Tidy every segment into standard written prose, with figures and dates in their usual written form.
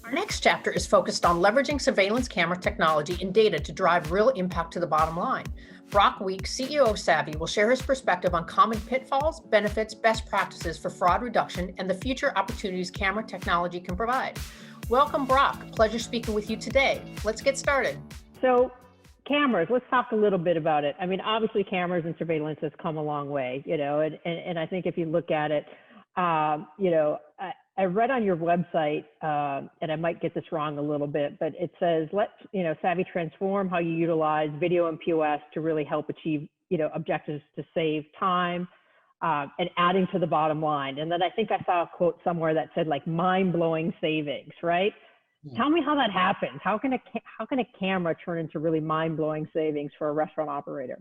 Our next chapter is focused on leveraging surveillance camera technology and data to drive real impact to the bottom line. Brock Week, CEO of Savi, will share his perspective on common pitfalls, benefits, best practices for fraud reduction, and the future opportunities camera technology can provide. Welcome, Brock. Pleasure speaking with you today. Let's get started. So cameras, let's talk a little bit about it. I mean, obviously cameras and surveillance has come a long way, and I think if you look at it, I read on your website, and I might get this wrong a little bit, but it says, Savi transform how you utilize video and POS to really help achieve, objectives to save time, and adding to the bottom line. And then I think I saw a quote somewhere that said like mind-blowing savings, right? Yeah. Tell me how that happens. How can a camera turn into really mind-blowing savings for a restaurant operator?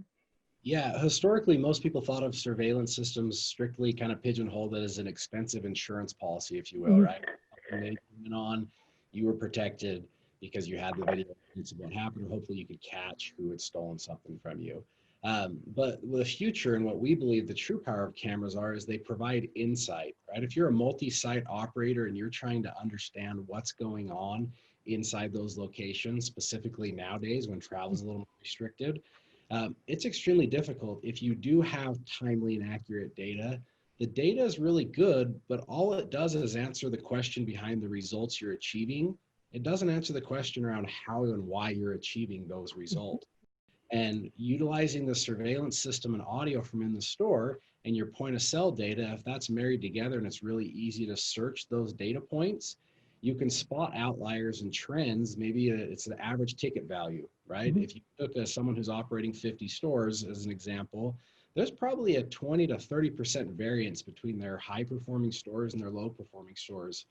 Yeah, historically, most people thought of surveillance systems strictly kind of pigeonholed as an expensive insurance policy, if you will, right? When they went on, you were protected because you had the video evidence of what happened, or hopefully you could catch who had stolen something from you. But the future and what we believe the true power of cameras is they provide insight, right? If you're a multi-site operator and you're trying to understand what's going on inside those locations, specifically nowadays when travel is a little more restricted, it's extremely difficult. If you do have timely and accurate data, the data is really good, but all it does is answer the question behind the results you're achieving. It doesn't answer the question around how and why you're achieving those results. And utilizing the surveillance system and audio from in the store and your point of sale data, if that's married together and it's really easy to search those data points, you can spot outliers and trends. Maybe it's the average ticket value, right? Mm-hmm. If you took someone who's operating 50 stores as an example, there's probably a 20 to 30% variance between their high performing stores and their low performing stores.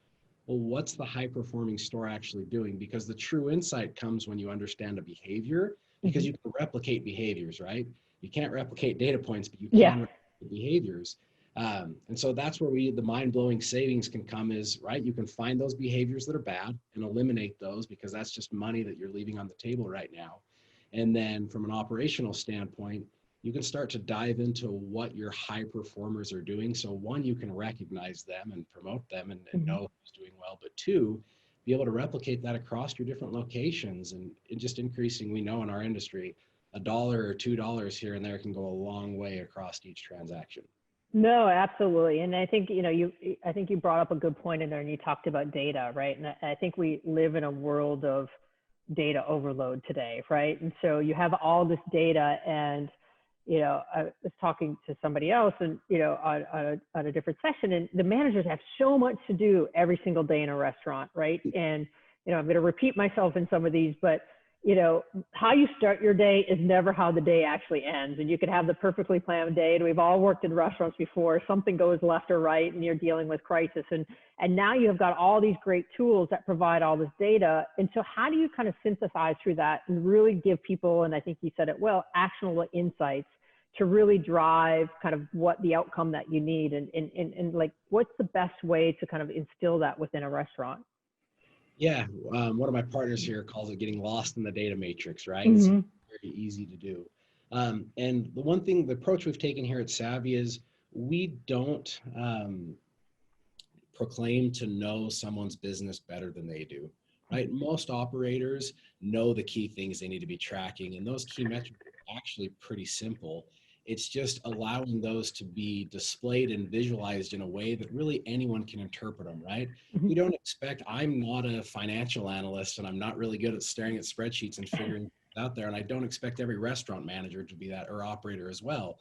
Well, what's the high performing store actually doing? Because the true insight comes when you understand a behavior, because you can replicate behaviors, right? You can't replicate data points, but you can replicate behaviors. And so that's where the mind-blowing savings can come is, right? You can find those behaviors that are bad and eliminate those because that's just money that you're leaving on the table right now. And then from an operational standpoint, you can start to dive into what your high performers are doing. So one, you can recognize them and promote them and know who's doing well, but two, be able to replicate that across your different locations and just increasing, we know in our industry, $1 or $2 here and there can go a long way across each transaction. No, absolutely. And I think, I think you brought up a good point in there and you talked about data, right? And I think we live in a world of data overload today, right? And so you have all this data and, I was talking to somebody else and, on a different session, and the managers have so much to do every single day in a restaurant, right? And, I'm going to repeat myself in some of these, but how you start your day is never how the day actually ends. And you could have the perfectly planned day. And we've all worked in restaurants before. Something goes left or right and you're dealing with crisis. And now you have got all these great tools that provide all this data. And so how do you kind of synthesize through that and really give people, and I think you said it well, actionable insights to really drive kind of what the outcome that you need and like, what's the best way to kind of instill that within a restaurant? Yeah, one of my partners here calls it getting lost in the data matrix, right? It's very easy to do. And the approach we've taken here at Savi is we don't proclaim to know someone's business better than they do, right? Most operators know the key things they need to be tracking, and those key metrics are actually pretty simple. It's just allowing those to be displayed and visualized in a way that really anyone can interpret them, right? We don't I'm not a financial analyst and I'm not really good at staring at spreadsheets and figuring it out there. And I don't expect every restaurant manager to be that or operator as well.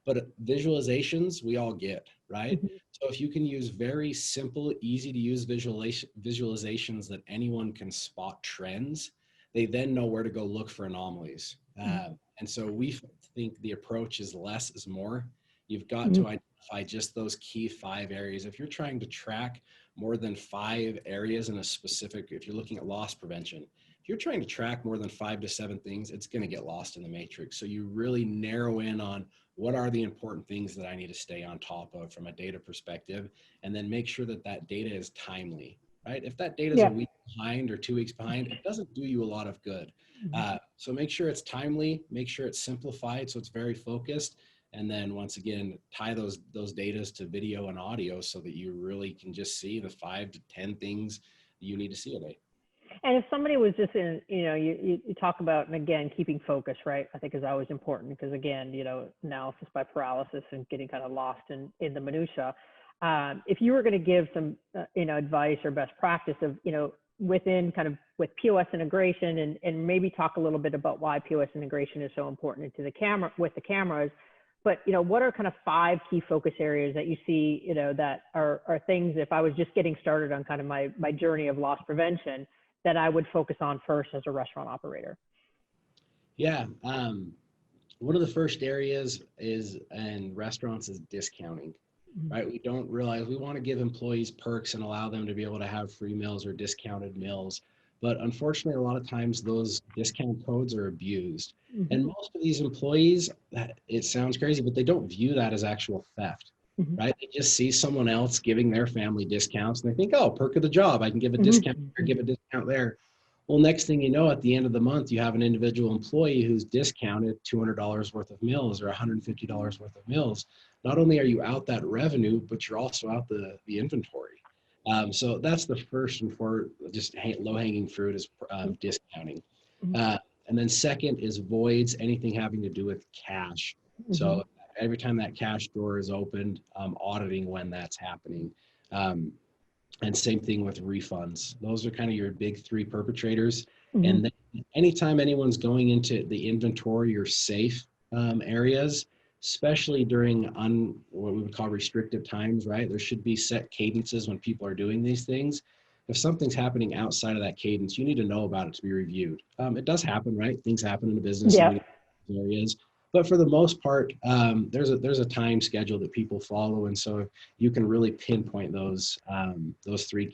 But visualizations, we all get, right? So if you can use very simple, easy to use visualizations that anyone can spot trends, they then know where to go look for anomalies. And so we think the approach is less is more. You've got to identify just those key 5 areas. If you're trying to track more than 5 areas in a specific, if you're looking at loss prevention, if you're trying to track more than 5 to 7 things, it's going to get lost in the matrix. So you really narrow in on what are the important things that I need to stay on top of from a data perspective, and then make sure that that data is timely, right? If that data is a week behind or 2 weeks behind, it doesn't do you a lot of good. So make sure it's timely, make sure it's simplified so it's very focused, and then once again, tie those datas to video and audio so that you really can just see the 5 to 10 things you need to see a day. And if somebody was just in, you talk about, and again, keeping focus, right? I think is always important because again, analysis by paralysis and getting kind of lost in the minutia. If you were going to give some, advice or best practice of, within kind of with POS integration and maybe talk a little bit about why POS integration is so important with the cameras, but, what are kind of 5 key focus areas that you see, that are things, if I was just getting started on kind of my journey of loss prevention, that I would focus on first as a restaurant operator? Yeah. One of the first areas in restaurants is discounting, right? We don't realize we want to give employees perks and allow them to be able to have free meals or discounted meals. But unfortunately, a lot of times those discount codes are abused. Mm-hmm. And most of these employees, it sounds crazy, but they don't view that as actual theft, right? They just see someone else giving their family discounts and they think, oh, perk of the job, I can give a discount or give a discount there. Well, next thing you know, at the end of the month, you have an individual employee who's discounted $200 worth of meals or $150 worth of meals. Not only are you out that revenue, but you're also out the inventory. So that's the first and foremost, just low-hanging fruit is discounting. And then second is voids, anything having to do with cash. So every time that cash drawer is opened, auditing when that's happening. And same thing with refunds. Those are kind of your big 3 perpetrators. And then anytime anyone's going into the inventory or safe areas, especially during what we would call restrictive times, right? There should be set cadences when people are doing these things. If something's happening outside of that cadence, you need to know about it to be reviewed. It does happen, right? Things happen in the business areas. But for the most part, there's a time schedule that people follow, and so you can really pinpoint those 3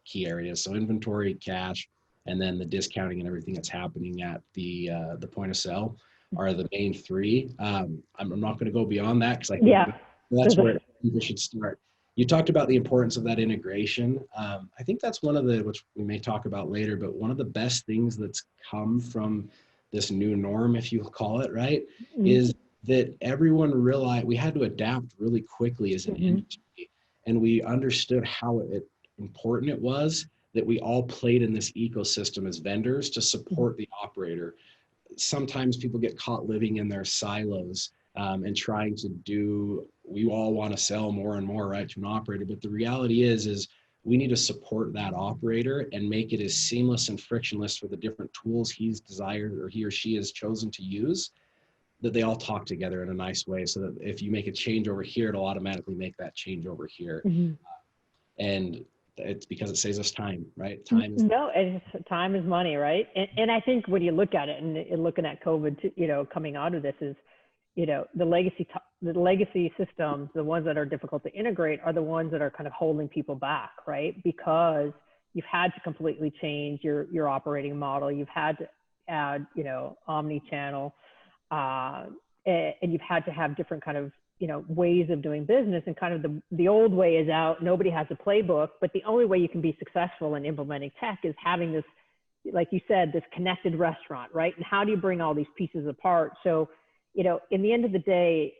key areas. So inventory, cash, and then the discounting and everything that's happening at the point of sale are the main 3. I'm not going to go beyond that because I think that's where people should start. You talked about the importance of that integration. I think that's one of which we may talk about later, but one of the best things that's come from this new norm, if you call it, right, is that everyone realized we had to adapt really quickly as an industry, and we understood how important it was that we all played in this ecosystem as vendors to support the operator. Sometimes people get caught living in their silos and trying to we all want to sell more and more, right, to an operator, but the reality is we need to support that operator and make it as seamless and frictionless for the different tools he's desired or he or she has chosen to use, that they all talk together in a nice way so that if you make a change over here, it'll automatically make that change over here. And it's because it saves us time, right? Time is money, right? And I think when you look at it and looking at COVID, coming out of this is, the legacy systems, the ones that are difficult to integrate are the ones that are kind of holding people back, right? Because you've had to completely change your operating model. You've had to add, omni-channel, and you've had to have different kind of, ways of doing business, and kind of the old way is out. Nobody has a playbook, but the only way you can be successful in implementing tech is having this, like you said, this connected restaurant, right? And how do you bring all these pieces apart? So, in the end of the day,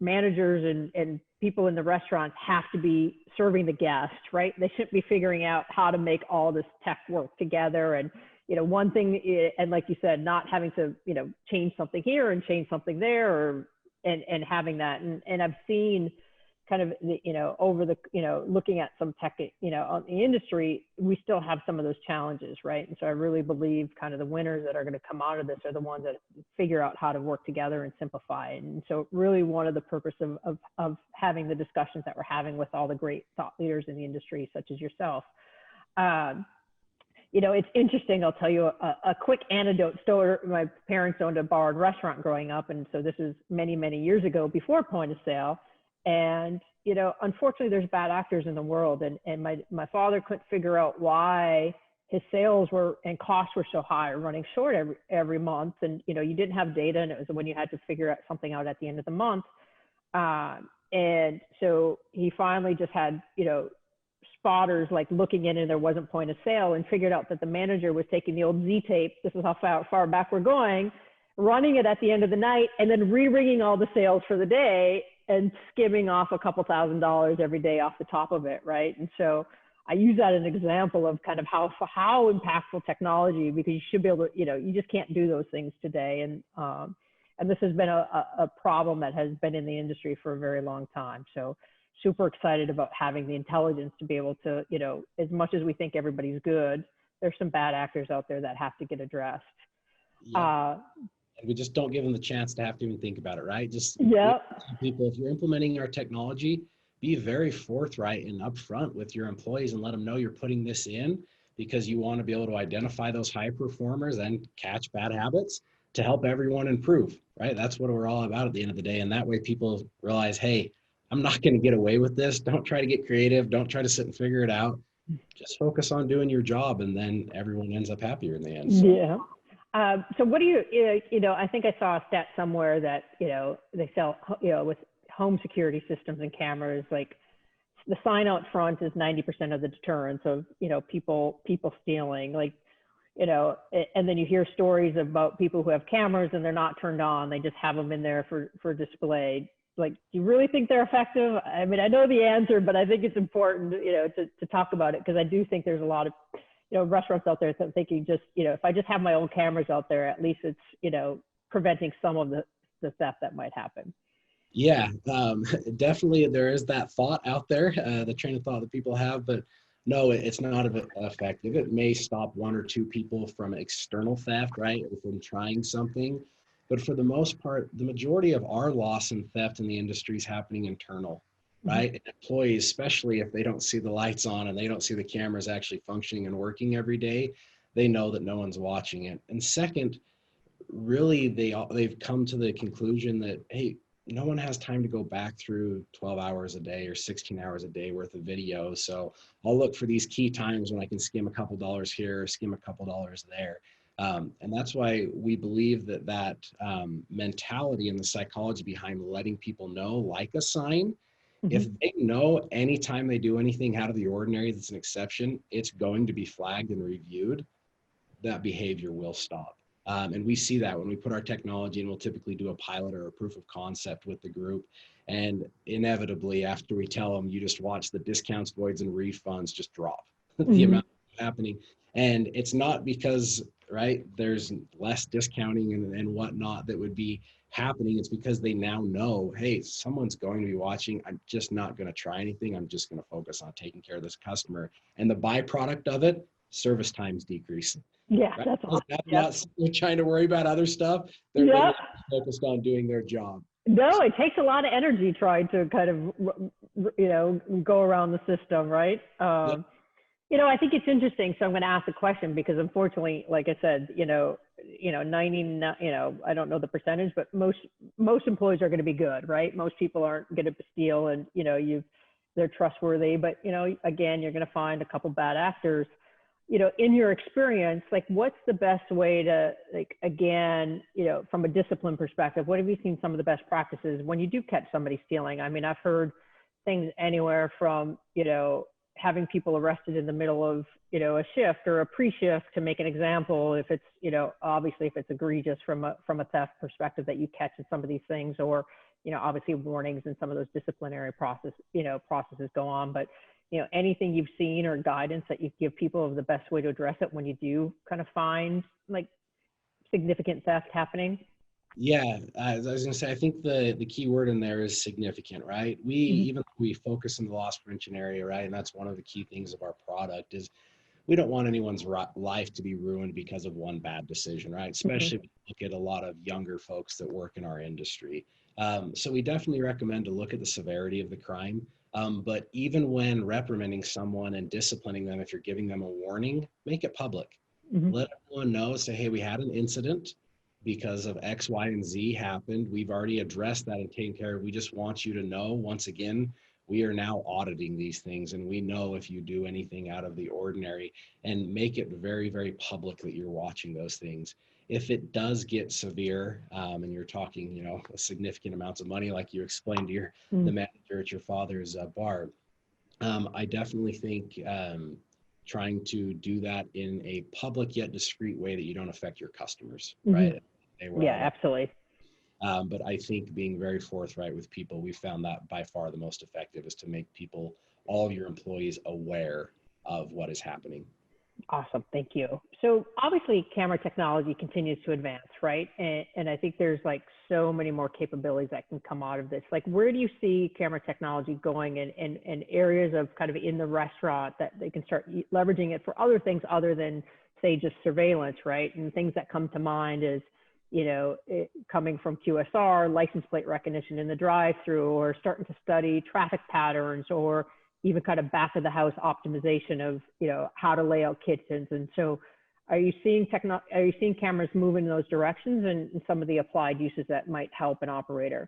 managers and people in the restaurants have to be serving the guest, right? They shouldn't be figuring out how to make all this tech work together. And, one thing, and like you said, not having to, change something here and change something there, and having that. And I've seen kind of, over the, looking at some tech, on the industry, we still have some of those challenges, right? And so I really believe kind of the winners that are going to come out of this are the ones that figure out how to work together and simplify. And so really one of the purpose of having the discussions that we're having with all the great thought leaders in the industry, such as yourself. It's interesting. I'll tell you a quick anecdote story. My parents owned a bar and restaurant growing up. And so this is many, many years ago before point of sale. And, unfortunately there's bad actors in the world. And my father couldn't figure out why his sales and costs were so high, running short every month. And, you didn't have data, and it was when you had to figure out something out at the end of the month. And so he finally just had, spotters like looking in, and there wasn't point of sale, and figured out that the manager was taking the old Z tape. This is how far back we're going, running it at the end of the night, and then re-ringing all the sales for the day and skimming off a couple $1,000s every day off the top of it, right? And so I use that as an example of kind of how impactful technology, because you should be able to, you just can't do those things today. And this has been a problem that has been in the industry for a very long time. So super excited about having the intelligence to be able to, as much as we think everybody's good, there's some bad actors out there that have to get addressed. Yeah. And we just don't give them the chance to have to even think about it, right? Just people, if you're implementing our technology, be very forthright and upfront with your employees and let them know you're putting this in because you want to be able to identify those high performers and catch bad habits to help everyone improve, right? That's what we're all about at the end of the day. And that way people realize, hey, I'm not going to get away with this. Don't try to get creative. Don't try to sit and figure it out. Just focus on doing your job, and then everyone ends up happier in the end. So. Yeah. So what do you, I think I saw a stat somewhere that, they sell, with home security systems and cameras, like the sign out front is 90% of the deterrence of, people stealing, like, and then you hear stories about people who have cameras and they're not turned on. They just have them in there for display. Like, do you really think they're effective? I mean, I know the answer, but I think it's important, to talk about it, because I do think there's a lot of, restaurants out there thinking just, if I just have my own cameras out there, at least it's, preventing some of the theft that might happen. Yeah, definitely there is that thought out there, the train of thought that people have, but no, it's not effective. It may stop one or two people from external theft, right, or from trying something. But for the most part, the majority of our loss and theft in the industry is happening internal, right? And employees, especially if they don't see the lights on and they don't see the cameras actually functioning and working every day, they know that no one's watching it. And second, really, they've come to the conclusion that, hey, no one has time to go back through 12 hours a day or 16 hours a day worth of video. So I'll look for these key times when I can skim a couple dollars here, or skim a couple dollars there. And that's why we believe that mentality and the psychology behind letting people know, like a sign, if they know anytime they do anything out of the ordinary that's an exception, it's going to be flagged and reviewed, that behavior will stop. And we see that when we put our technology, and we'll typically do a pilot or a proof of concept with the group. And inevitably, after we tell them, you just watch the discounts, voids, and refunds just drop the amount happening. And it's not because, right, there's less discounting and whatnot that would be happening. It's because they now know, hey, someone's going to be watching. I'm just not going to try anything. I'm just going to focus on taking care of this customer. And the byproduct of it, service times decrease. Yeah, right? that's awesome. Not trying to worry about other stuff. They're really focused on doing their job. No, it takes a lot of energy trying to kind of, go around the system, right? I think it's interesting. So I'm going to ask a question because, unfortunately, like I said, 90, I don't know the percentage, but most employees are going to be good, right? Most people aren't going to steal, and they're trustworthy. But again, you're going to find a couple bad actors. In your experience, like, what's the best way to, like, again, from a discipline perspective, what have you seen some of the best practices when you do catch somebody stealing? I mean, I've heard things anywhere from, having people arrested in the middle of, a shift or a pre-shift, to make an example, if it's, obviously if it's egregious from a theft perspective that you catch in some of these things, or, obviously warnings and some of those disciplinary processes go on. But anything you've seen or guidance that you give people of the best way to address it when you do kind of find, like, significant theft happening? Yeah, as I was going to say, I think the key word in there is significant, right? Even though we focus in the loss prevention area, right? And that's one of the key things of our product is we don't want anyone's life to be ruined because of one bad decision, right? Especially if you look at a lot of younger folks that work in our industry. So we definitely recommend to look at the severity of the crime. But even when reprimanding someone and disciplining them, if you're giving them a warning, make it public. Let everyone know, say, hey, we had an incident because of X, Y, and Z happened. We've already addressed that and taken care of. We just want you to know, once again, we are now auditing these things, and we know if you do anything out of the ordinary, and make it very, very public that you're watching those things. If it does get severe, and you're talking, significant amounts of money, like you explained to the manager at your father's bar, I definitely think trying to do that in a public yet discreet way that you don't affect your customers, right? Yeah, absolutely. But I think being very forthright with people, we found that by far the most effective is to make people, all of your employees, aware of what is happening. Awesome. Thank you. So obviously camera technology continues to advance, right? And I think there's like so many more capabilities that can come out of this. Like, where do you see camera technology going in areas of kind of in the restaurant that they can start leveraging it for other things other than, say, just surveillance, right? And things that come to mind is, coming from QSR, license plate recognition in the drive-through, or starting to study traffic patterns, or even kind of back of the house optimization of, how to lay out kitchens. And so are you seeing cameras move in those directions and some of the applied uses that might help an operator?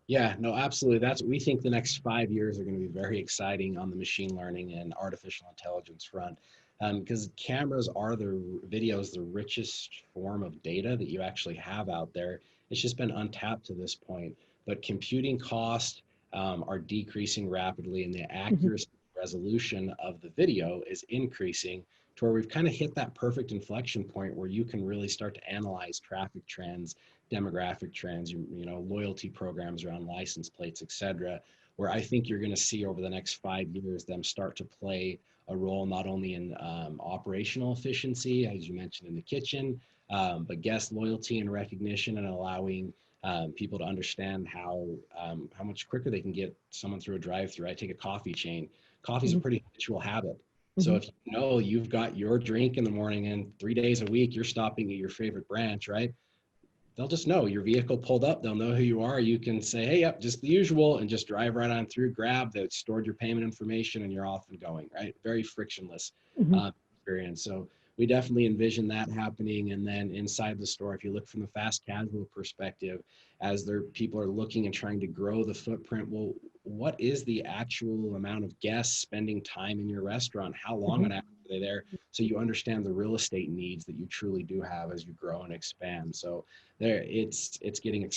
Yeah, no, absolutely. We think the next 5 years are going to be very exciting on the machine learning and artificial intelligence front. Because cameras are the richest form of data that you actually have out there. It's just been untapped to this point. But computing costs are decreasing rapidly, and the accuracy resolution of the video is increasing to where we've kind of hit that perfect inflection point where you can really start to analyze traffic trends, demographic trends, loyalty programs around license plates, et cetera, where I think you're going to see over the next 5 years them start to play a role not only in operational efficiency, as you mentioned in the kitchen, but guest loyalty and recognition, and allowing people to understand how much quicker they can get someone through a drive-through. I take a coffee chain. Coffee's a pretty habitual habit. So if you know you've got your drink in the morning and 3 days a week you're stopping at your favorite branch, right? They'll just know your vehicle pulled up. They'll know who you are. You can say, hey, yep, just the usual, and just drive right on through, grab that, stored your payment information, and you're off and going, right? Very frictionless experience. So we definitely envision that happening. And then inside the store, if you look from the fast casual perspective, as people are looking and trying to grow the footprint, well, what is the actual amount of guests spending time in your restaurant? How long an hour are they there? So you understand the real estate needs that you truly do have as you grow and expand. So it's getting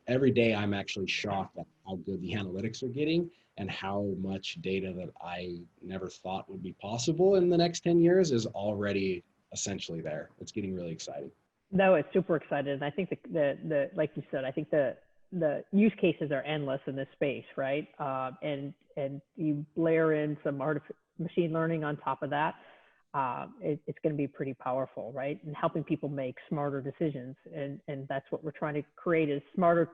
every day. I'm actually shocked at how good the analytics are getting and how much data that I never thought would be possible in the next 10 years is already essentially there. It's getting really exciting. No, it's super exciting. And I think the like you said, I think the use cases are endless in this space, right? And you layer in some machine learning on top of that. It's going to be pretty powerful, right? And helping people make smarter decisions. And that's what we're trying to create is smarter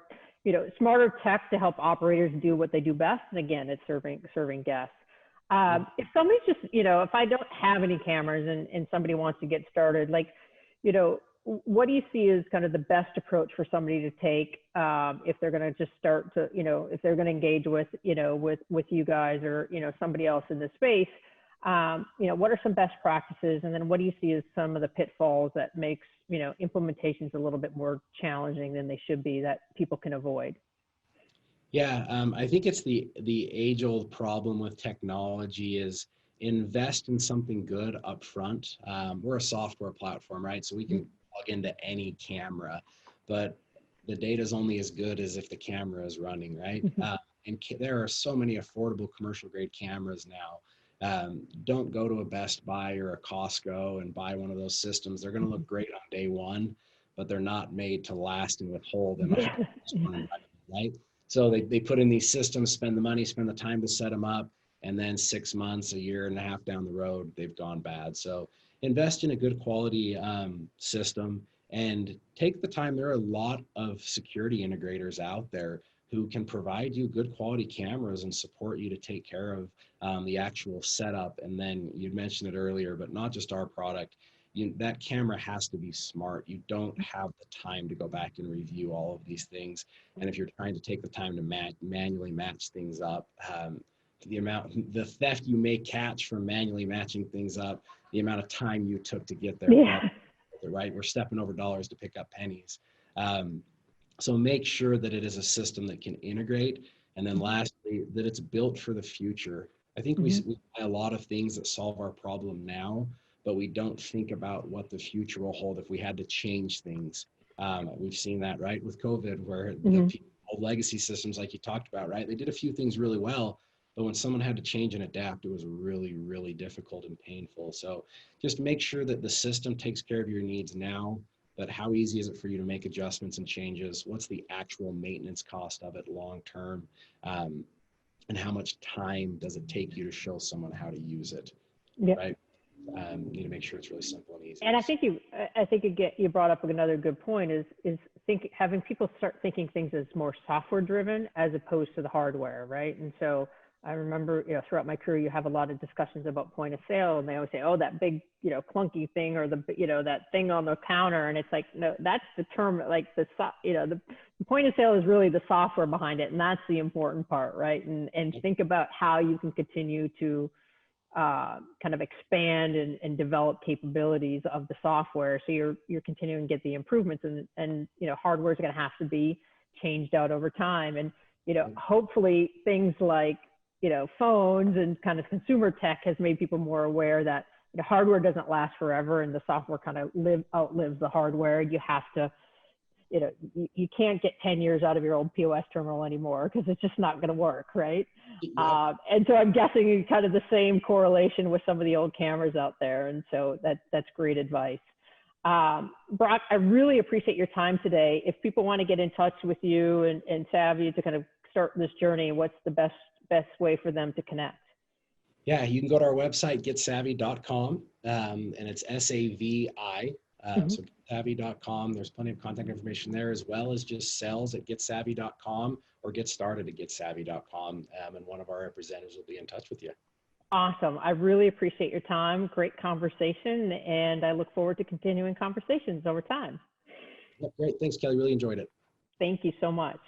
tech to help operators do what they do best. And again, it's serving guests. If somebody's just, if I don't have any cameras and somebody wants to get started, like, what do you see as kind of the best approach for somebody to take if they're going to just start to, if they're going to engage with you guys or, somebody else in this space? What are some best practices? And then what do you see as some of the pitfalls that makes, implementations a little bit more challenging than they should be that people can avoid? Yeah, I think it's the age-old problem with technology is invest in something good up front. We're a software platform, right? So we can plug into any camera, but the data is only as good as if the camera is running, right? And there are so many affordable commercial grade cameras now. Don't go to a Best Buy or a Costco and buy one of those systems. They're going to look great on day one, but they're not made to last and withhold in the right? So they put in these systems, spend the money, spend the time to set them up, and then 6 months, a year and a half down the road, they've gone bad. So invest in a good quality system and take the time. There are a lot of security integrators out there who can provide you good quality cameras and support you to take care of the actual setup. And then you mentioned it earlier, but not just our product. That camera has to be smart. You don't have the time to go back and review all of these things. And if you're trying to take the time to manually match things up, the theft you may catch from manually matching things up, the amount of time you took to get there, right? We're stepping over dollars to pick up pennies. So make sure that it is a system that can integrate. And then lastly, that it's built for the future. I think we buy a lot of things that solve our problem now, but we don't think about what the future will hold if we had to change things. We've seen that, right, with COVID, where the legacy systems, like you talked about, right, they did a few things really well, but when someone had to change and adapt, it was really, really difficult and painful. So just make sure that the system takes care of your needs now, but how easy is it for you to make adjustments and changes? What's the actual maintenance cost of it long term? And how much time does it take you to show someone how to use it? Yeah. right? Need to make sure it's really simple and easy. And I think you brought up another good point is having people start thinking things as more software driven as opposed to the hardware, right? And so I remember, throughout my career, you have a lot of discussions about point of sale, and they always say, oh, that big, clunky thing, or that thing on the counter. And it's like, no, that's the term, like the point of sale is really the software behind it. And that's the important part, right? And think about how you can continue to kind of expand and develop capabilities of the software. So you're continuing to get the improvements, and hardware is going to have to be changed out over time. And, hopefully things like, phones and kind of consumer tech has made people more aware that the hardware doesn't last forever, and the software kind of outlives the hardware. You have to, you can't get 10 years out of your old POS terminal anymore because it's just not going to work, right? Yeah. And so I'm guessing kind of the same correlation with some of the old cameras out there. And so that's great advice. Brock, I really appreciate your time today. If people want to get in touch with you and Savi to kind of start this journey, what's the best way for them to connect? Yeah, you can go to our website, getsavvy.com, and it's SAVI. So getsavvy.com. There's plenty of contact information there, as well as just sales at getsavvy.com or get started at getsavvy.com. And one of our representatives will be in touch with you. Awesome. I really appreciate your time. Great conversation. And I look forward to continuing conversations over time. Yeah, great. Thanks, Kelly. Really enjoyed it. Thank you so much.